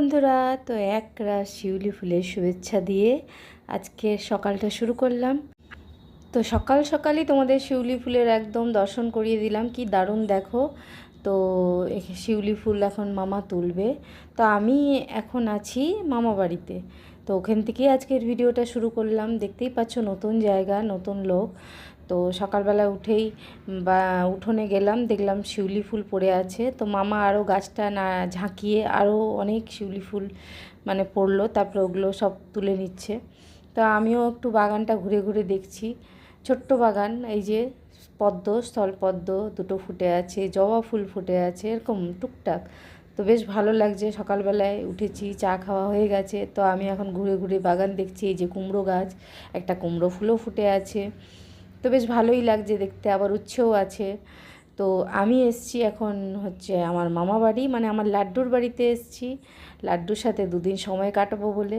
বন্ধুরা, তো একরাশ শিউলি ফুলের শুভেচ্ছা দিয়ে আজকে সকালটা শুরু করলাম। তো সকাল সকালই তোমাদের শিউলি ফুলের একদম দর্শন করিয়ে দিলাম, কি দারুণ দেখো। তো শিউলি ফুল এখন মামা তুলবে। তো আমি এখন আছি মামা বাড়িতে, তো ওখান থেকেই আজকের ভিডিওটা শুরু করলাম। দেখতেই পাচ্ছ নতুন জায়গা, নতুন লোক। তো সকালবেলা উঠেই বা উঠোনে গেলাম, দেখলাম শিউলি ফুল পড়ে আছে। তো মামা আরও গাছটা না ঝাঁকিয়ে আরও অনেক শিউলি ফুল মানে পড়লো, তারপরে ওগুলো সব তুলে নিচ্ছে। তো আমিও একটু বাগানটা ঘুরে ঘুরে দেখছি। ছোট্ট বাগান, এই যে পদ্ম, স্থলপদ্ম দুটো ফুটে আছে, জবা ফুল ফুটে আছে, এরকম টুকটাক। তো বেশ ভালো লাগছে। সকালবেলায় উঠেছি, চা খাওয়া হয়ে গেছে। তো আমি এখন ঘুরে ঘুরে বাগান দেখছি। এই যে কুমড়ো গাছ, একটা কুমড়ো ফুলও ফুটে আছে। তো বেশ ভালোই লাগছে দেখতে, আবার উচ্ছেও আছে। তো আমি এসছি এখন হচ্ছে আমার মামা বাড়ি, মানে আমার লাড্ডুর বাড়িতে এসছি, লাড্ডুর সাথে দুদিন সময় কাটাবো বলে।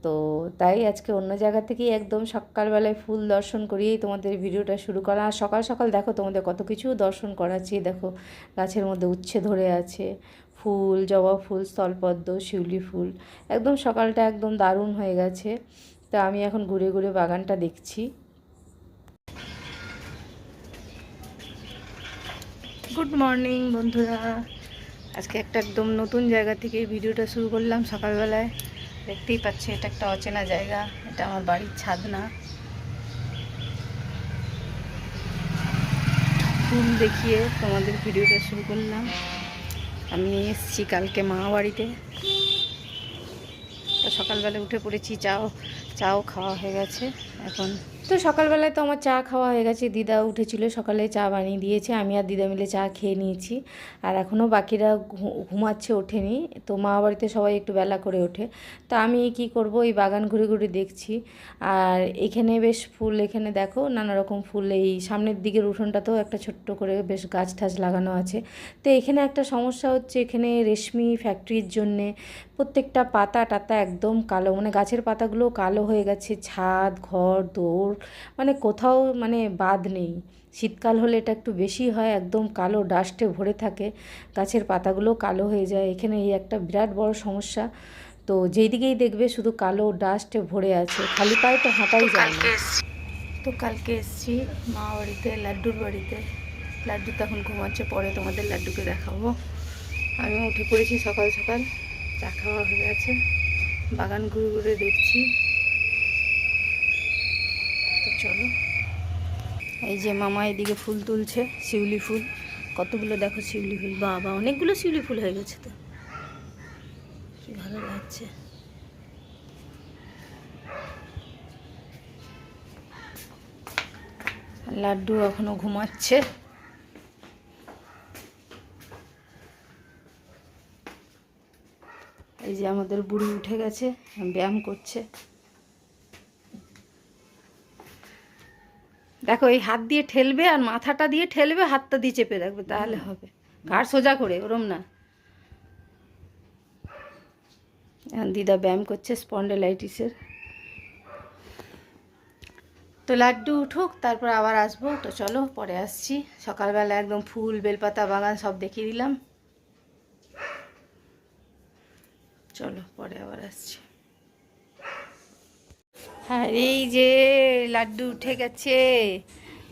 তো তাই আজকে অন্য জায়গা থেকেই একদম সকালবেলায় ফুল দর্শন করিয়েই তোমাদের ভিডিওটা শুরু করা। আর সকাল সকাল দেখো তোমাদের কত কিছু দর্শন করাচ্ছি। দেখো গাছের মধ্যে উচ্ছে ধরে আছে, ফুল, জবা ফুল, স্থলপদ্ম, শিউলি ফুল, একদম সকালটা একদম দারুণ হয়ে গেছে। তো আমি এখন ঘুরে ঘুরে বাগানটা দেখছি। গুড মর্নিং বন্ধুরা, আজকে একটা একদম নতুন জায়গা থেকে ভিডিওটা শুরু করলাম সকালবেলায়। দেখতেই পাচ্ছি এটা একটা অচেনা জায়গা, এটা আমার বাড়ির ছাদ না। ফুল দেখিয়ে তোমাদের ভিডিওটা শুরু করলাম। আমি এসেছি কালকে মামা বাড়িতে। তো সকালবেলা উঠে পড়েছি, চাও খাওয়া হয়ে গেছে এখন। তো সকালবেলায় তো আমার চা খাওয়া হয়ে গেছে, দিদা উঠেছিল সকালে, চা বানিয়ে দিয়েছে, আমি আর দিদা মিলে চা খেয়ে নিয়েছি। আর এখনও বাকিরা ঘুমাচ্ছে, ওঠেনি। তো মা বাড়িতে সবাই একটু বেলা করে ওঠে। তো আমি কি করব, এই বাগান ঘুরে ঘুরে দেখছি। আর এখানে বেশ ফুল, এখানে দেখো নানা রকম ফুল। এই সামনের দিকের উঠোনটাতেও একটা ছোট্ট করে বেশ গাছ ঠাছ লাগানো আছে। তো এখানে একটা সমস্যা হচ্ছে, এখানে রেশমি ফ্যাক্টরির জন্যে প্রত্যেকটা পাতা টাতা একদম কালো, মানে গাছের পাতাগুলো কালো হয়ে গেছে। ছাদ, ঘর, দৌড়, মানে কোথাও মানে বাদ নেই। শীতকাল হলে এটা একটু বেশি হয়, একদম কালো ডাস্টে ভরে থাকে, গাছের পাতাগুলো কালো হয়ে যায়। এখানে এই একটা বিরাট বড় সমস্যা। তো যেই দিকেই দেখবে শুধু কালো ডাস্টে ভরে আছে, খালি পায়ে তো হাঁটাই যায় না। তো কালকে এসেছি মা বাড়িতে, লাড্ডুর বাড়িতে। লাড্ডু তো এখন ঘুমাচ্ছে, পরে তোমাদের লাড্ডুকে দেখাবো। আমি উঠে পড়েছি সকাল সকাল, চা খাওয়া হয়ে গেছে, বাগান ঘুরে ঘুরে দেখছি। তো চলো, এই যে মামা এদিকে ফুল তুলছে, শিউলি ফুল কতগুলো দেখো, শিউলি ফুল, বাবা অনেকগুলো শিউলি ফুল হয়ে গেছে। তো কি ভালো লাগছে। লাড্ডু এখনো ঘুমাচ্ছে। এই যে আমাদের বুড়ি উঠে গেছে, ব্যায়াম করছে। দেখো এই হাত দিয়ে ঠেলবে আর মাথাটা দিয়ে ঠেলবে, হাতটা দিয়ে চেপে রাখবে, তাহলে হবে। ঘাড় সোজা করে, ওরম না। এখন দিদা ব্যায়াম করছে স্পন্ডেলাইটিসের। তো লাড্ডু উঠুক, তারপর আবার আসবো। তো চলো পরে আসছি। সকালবেলা একদম ফুল, বেলপাতা, বাগান সব দেখিয়ে দিলাম। চলো পরে আবার আসছি। হ্যাঁ, এই যে লাড্ডু উঠে গেছে,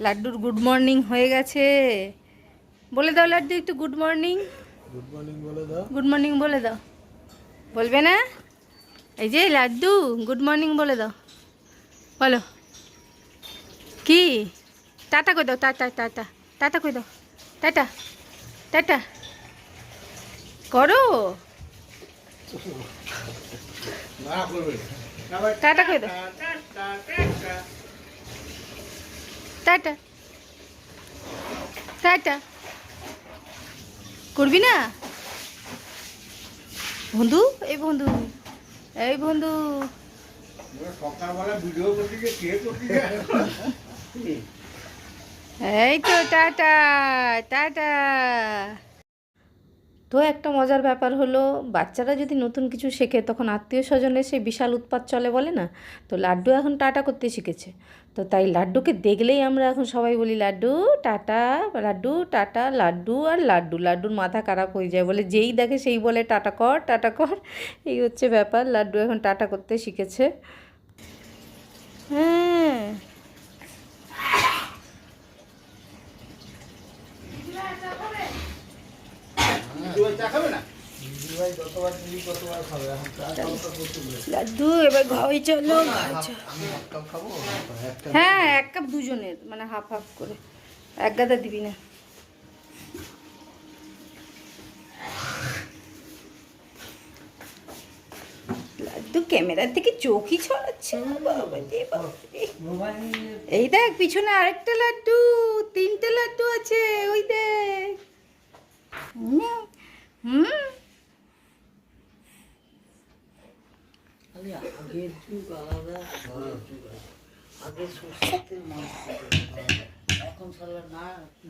লাড্ডুর গুড মর্নিং হয়ে গেছে। বলে দাও লাড্ডু একটু গুড মর্নিং। গুড মর্নিং বলে দাও। গুড মর্নিং বলে দাও। বলবে না? এই যে লাড্ডু গুড মর্নিং বলে দাও, বলো। কি টাটা কই দাও, টাটা টাটা, টাটা কই দাও, টাটা টাটা করো, টাটা কই দাও, টাটা টাটা। করবি না বন্ধু? এই বন্ধু, এই বন্ধু, এই তো টাটা টাটা। তো একটা মজার ব্যাপার হলো, বাচ্চারা যদি নতুন কিছু শেখে তখন আত্মীয় স্বজনের সেই বিশাল উৎপাত চলে বলে না, তো লাড্ডু এখন টাটা করতে শিখেছে। তো তাই লাড্ডুকে দেখলেই আমরা এখন সবাই বলি লাড্ডু টাটা, লাড্ডু টাটা, লাড্ডু আর লাড্ডু। লাড্ডুর মাথা খারাপ হয়ে যায়, বলে যেই দেখে সেই বলে টাটা কর টাটা কর। এই হচ্ছে ব্যাপার, লাড্ডু এখন টাটা করতে শিখেছে। হ্যাঁ, লাড্ডু এবার ঘরে চলো, হ্যাঁ 1 কাপ দুজনের, মানে হাফ হাফ করে, এক গাদা দিবি না। লাড্ডু ক্যামেরার দিকে চোখই ছড়াচ্ছে, বাবা রে বাবা রে। এই দেখ পিছনে আরেকটা লাড্ডু, 3টে লাড্ডু আছে, ওই দেখ। হুম, আগের যুগ আলাদা, আগে সরষেতে মাছ এখন সালা না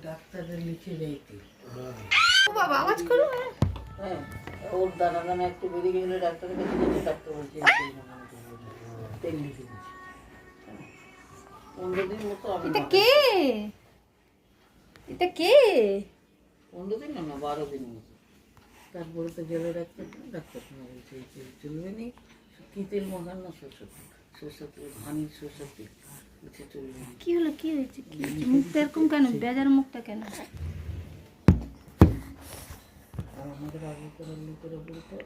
ডাক্তারের লিখে দেয়তে। ও বাবা আওয়াজ করো। হ্যাঁ, ওর দানা দানা একটু বেরিয়ে গেলে ডাক্তারের কাছে গেছে, ডাক্তার বলছে তেল লিখে দিচ্ছে। 15 দিন মতো আমি, এটা কে, এটা কে? 15 দিন না 12 দিন মতো। তারপরে তো গেলে ডাক্তার, ডাক্তার বলছে এই তেল চলবে নি। কি তেল মাখান না, সরষের তেল, সরষের তেল, ধানের সরষের তেল, বলছে চলবে না। কি হলো, কি হয়েছে, কি হয়েছে? মুখটা এরকম কেন, বেজার মুখটা কেন? আর আমাদের আগে করে লোকেরা বলতো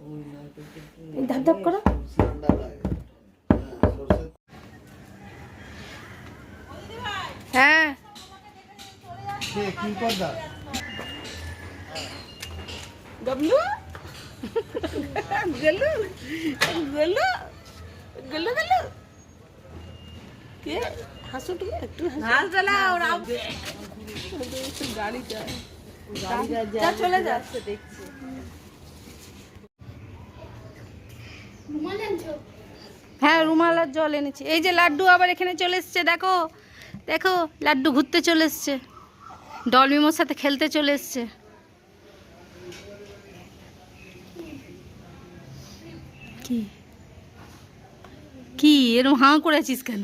ওই নারকেল তেল এই ধাপ ধাপ করো। হ্যাঁ কি করদা? গবলু গেলু গেলু গেলু গেলু কে হাসো, তুমি একটু হাস দালা। ওরা গাড়ি যায়, যা চলে যাচ্ছে দেখছি। হ্যাঁ রুমাল আর জল এনেছি। এই যে লাড্ডু আবার এখানে চলে এসছে, দেখো দেখো লাড্ডু ঘুরতে চলে এসছে, ডলমিমোর সাথে খেলতে চলে এসছে। কি কি এরকম হাঁ করে আছিস কেন?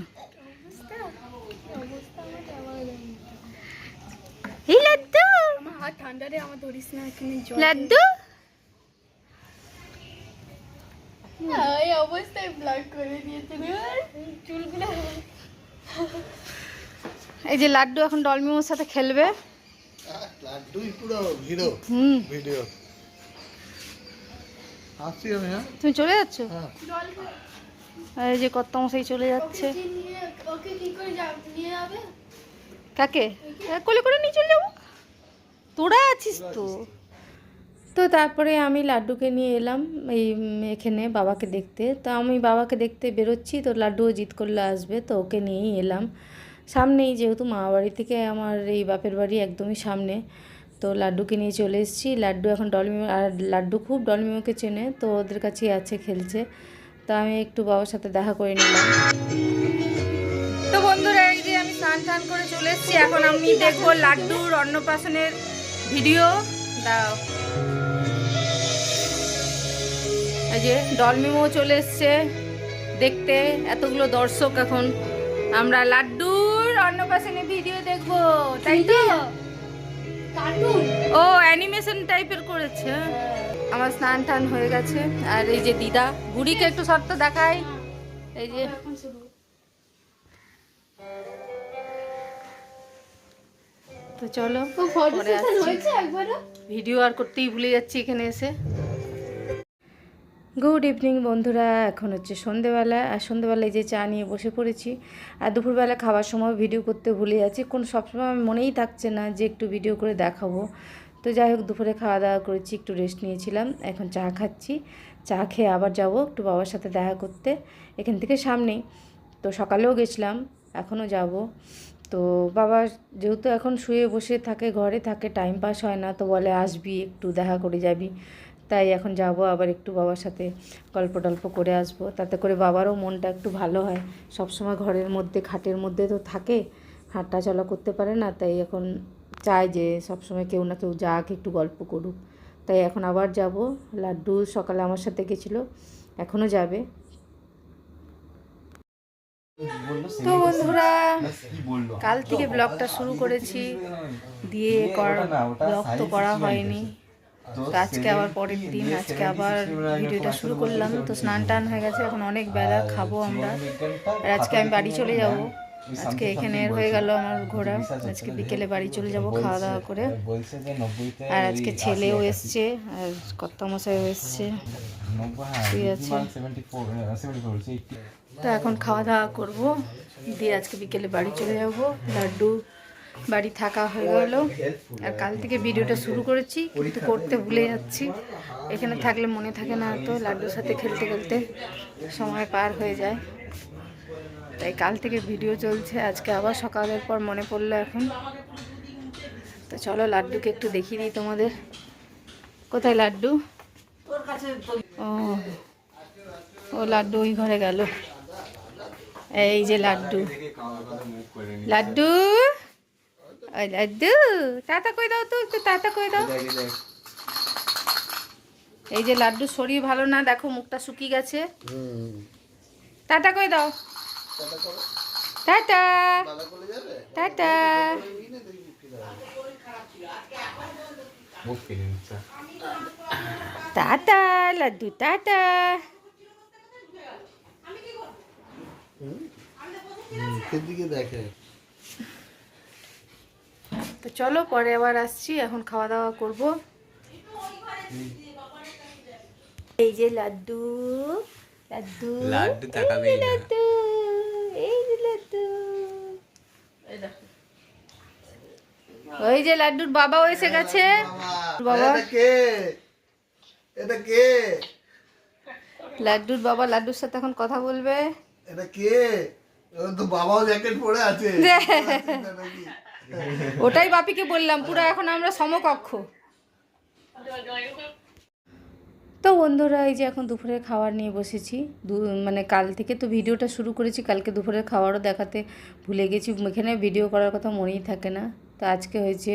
এই লাড্ডু, আমার হাত ঠান্ডা রে, আমার ধরিস না এখানে জল। লাড্ডু এই অবস্থায় ব্লক করে দিয়েছে রে চুলগুলো। এই যে লাড্ডু এখন ডলমিমোর সাথে খেলবে। লাড্ডুই পুরো হিরো হুম, ভিডিও। আসছি আমি। হ্যাঁ তুমি চলে যাচ্ছ? হ্যাঁ আর এই যে কর্তামশাই চলে যাচ্ছে। ওকে কি করে নিয়ে যাবে? কাকে? কোলে করে নিয়ে চলে যাবো, তোরা আছিস তো। তো তারপরে আমি লাড্ডুকে নিয়ে এলাম এই এখানে বাবাকে দেখতে। তো আমি বাবাকে দেখতে বেরোচ্ছি, তো লাড্ডুও জিদ করলে আসবে, তো ওকে নিয়েই এলাম। সামনেই, যেহেতু মামা বাড়ি থেকে আমার এই বাপের বাড়ি একদমই সামনে, তো লাড্ডুকে নিয়ে চলে এসেছি। লাড্ডু এখন ডলমিমো, আর লাড্ডু খুব ডলমিমোকে চেনে, তো ওদের কাছেই আছে, খেলছে। তো আমি একটু বাবার সাথে দেখা করে নিলাম। তো বন্ধুরা এই যে আমি স্নান টান করে চলে এসেছি, এখন আমি দেখবো লাড্ডুর অন্নপ্রাশনের ভিডিও। দাও, এই যে ডলমিমো চলে এসছে দেখতে, এতগুলো দর্শক। এখন আমরা লাড্ডুর অন্নপ্রাশনের ভিডিও দেখবো, তাই তো? কার্টুন ও অ্যানিমেশন টাইপের করেছে। আমার স্নান টান হয়ে গেছে, আর এই যে দিদা, বুড়িকে একটু শর্ত দেখাই। এই যে এখন শুরু। তো চলো ও ফটো পরে সেশন আসছি। হয়েছে একবারও? ভিডিও আর করতেই ভুলে যাচ্ছি এখানে এসে। গুড ইভিনিং বন্ধুরা, এখন হচ্ছে সন্ধেবেলা। আর সন্ধেবেলায় যে চা নিয়ে বসে পড়েছি, আর দুপুরবেলা খাবার সময় ভিডিও করতে ভুলে যাচ্ছি। সবসময় মনেই থাকছে না যে একটু ভিডিও করে দেখাবো। তো যাই হোক, দুপুরে খাওয়া দাওয়া করেছি, একটু রেস্ট নিয়েছিলাম, এখন চা খাচ্ছি। চা খেয়ে আবার যাব একটু বাবার সাথে দেখা করতে, এখান থেকে সামনেই। তো সকালেও গেছিলাম, এখনও যাব। তো বাবা যেহেতু এখন শুয়ে বসে থাকে, ঘরে থাকে, টাইম পাস হয় না, তো বলে আসবি একটু দেখা করে যাবি। তাই এখন যাব, আবার একটু বাবার সাথে গল্প টল্প করে আসবো, তাতে করে বাবারও মনটা একটু ভালো হয়। সবসময় ঘরের মধ্যে, খাটের মধ্যে তো থাকে, হাঁটা চলা করতে পারে না, তাই এখন চায় যে সবসময় কেউ না কেউ যাক, একটু গল্প করুক। তো তাই এখন আবার যাব। লাড্ডু সকালে আমার সাথে গেছিলো, এখনও যাবে। তো বন্ধুরা কাল থেকে ব্লগটা শুরু করেছি, দিয়ে ব্লগ তো করা হয়নি। তো আজকে আবার পরের দিন, আজকে আবার ভিডিওটা শুরু করলাম। তো স্নান টান হয়ে গেছে, এখন অনেক বেলা, খাবো আমরা। আর আজকে আমি বাড়ি চলে যাব। আজকে এখানে হয়ে গেল আমার ঘোরা, আজকে বিকেলে বাড়ি চলে যাব খাওয়া দাওয়া করে। আর আজকে ছেলেও এসছে, আর কর্তামশাইও এসছে, ঠিক আছে। তো এখন খাওয়া দাওয়া করবো, দিয়ে আজকে বিকেলে বাড়ি চলে যাব। লাড্ডু বাড়ি থাকা হয়ে গেল। আর কাল থেকে ভিডিওটা শুরু করেছি, কিন্তু করতে ভুলে যাচ্ছি। এখানে থাকলে মনে থাকে না, তো লাড্ডুর সাথে খেলতে খেলতে সময় পার হয়ে যায়। তাই কাল থেকে ভিডিও চলছে, আজকে আবার সকালের পর মনে পড়লো এখন। তো চলো লাড্ডুকে একটু দেখিয়ে দিই তোমাদের। কোথায় লাড্ডু? ও লাড্ডু ওই ঘরে গেল। এই যে লাড্ডু, লাড্ডু, ওই লাড্ডু, টাটা কই দাও তো, একটু টাটা কই দাও। এই যে লাড্ডুর শরীর ভালো না, দেখো মুখটা শুকিয়ে গেছে। টাটা কই দাও, টাটা টাটা। টাটা লাড্ডু, টাটা। সেদিকে দেখে। তো চলো পরে আবার আসছি, এখন খাওয়া দাওয়া করব। এই যে লাড্ডু, লাড্ডু, লাড্ডু তাকাবেই না। লাড্ডু, এই যে লাড্ডু। ওই যে লাড্ডুর বাবাও এসে গেছে। বাবা, এটা কে? এটা কে? লাড্ডুর বাবা লাড্ডুর সাথে এখন কথা বলবে। এটা কে? ও তো বাবাও জ্যাকেট পরে আছে। ওটাই বাপিকে বললাম, পুরো এখন আমরা সমকক্ষ। তো বন্ধুরা এই যে এখন দুপুরের খাবার নিয়ে বসেছি। মানে কাল থেকে তো ভিডিওটা শুরু করেছি, কালকে দুপুরের খাবারও দেখাতে ভুলে গেছি। এখানে ভিডিও করার কথা মনেই থাকে না। তো আজকে হয়েছে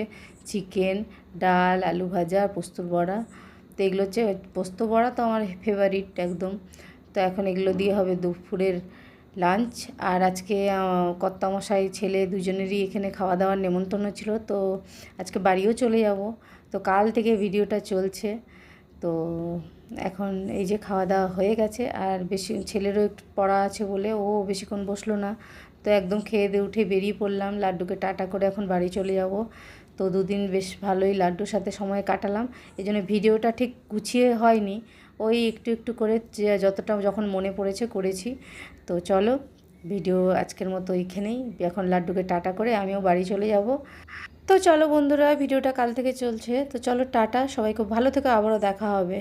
চিকেন, ডাল, আলু ভাজা, পোস্তর বড়া। তো এগুলো হচ্ছে পোস্ত বড়া, তো আমার ফেভারিট একদম। তো এখন এগুলো দিয়ে হবে দুপুরের লাঞ্চ। আর আজকে কর্তামশাই ছেলে দুজনেরই এখানে খাওয়া দাওয়ার নেমন্তন্ন ছিল, তো আজকে বাড়িও চলে যাব। তো কাল থেকে ভিডিওটা চলছে। তো এখন এই যে খাওয়া দাওয়া হয়ে গেছে, আর বেশি ছেলেরও একটু পড়া আছে বলে ও বেশিক্ষণ বসলো না। তো একদম খেয়ে দিয়ে উঠে বেরিয়ে পড়লাম, লাড্ডুকে টাটা করে এখন বাড়ি চলে যাব। তো দুদিন বেশ ভালোই লাড্ডুর সাথে সময় কাটালাম। এই জন্য ভিডিওটা ঠিক গুছিয়ে হয়নি, ওই একটু একটু করে যতটা যখন মনে পড়েছে করেছি। তো চলো ভিডিও আজকের মতো এইখানেই, এখন লাড্ডুকে টাটা করে আমিও বাড়ি চলে যাব। তো চলো বন্ধুরা, ভিডিওটা কাল থেকে চলছে। তো চলো টাটা, সবাই খুব ভালো থেকো, আবারও দেখা হবে।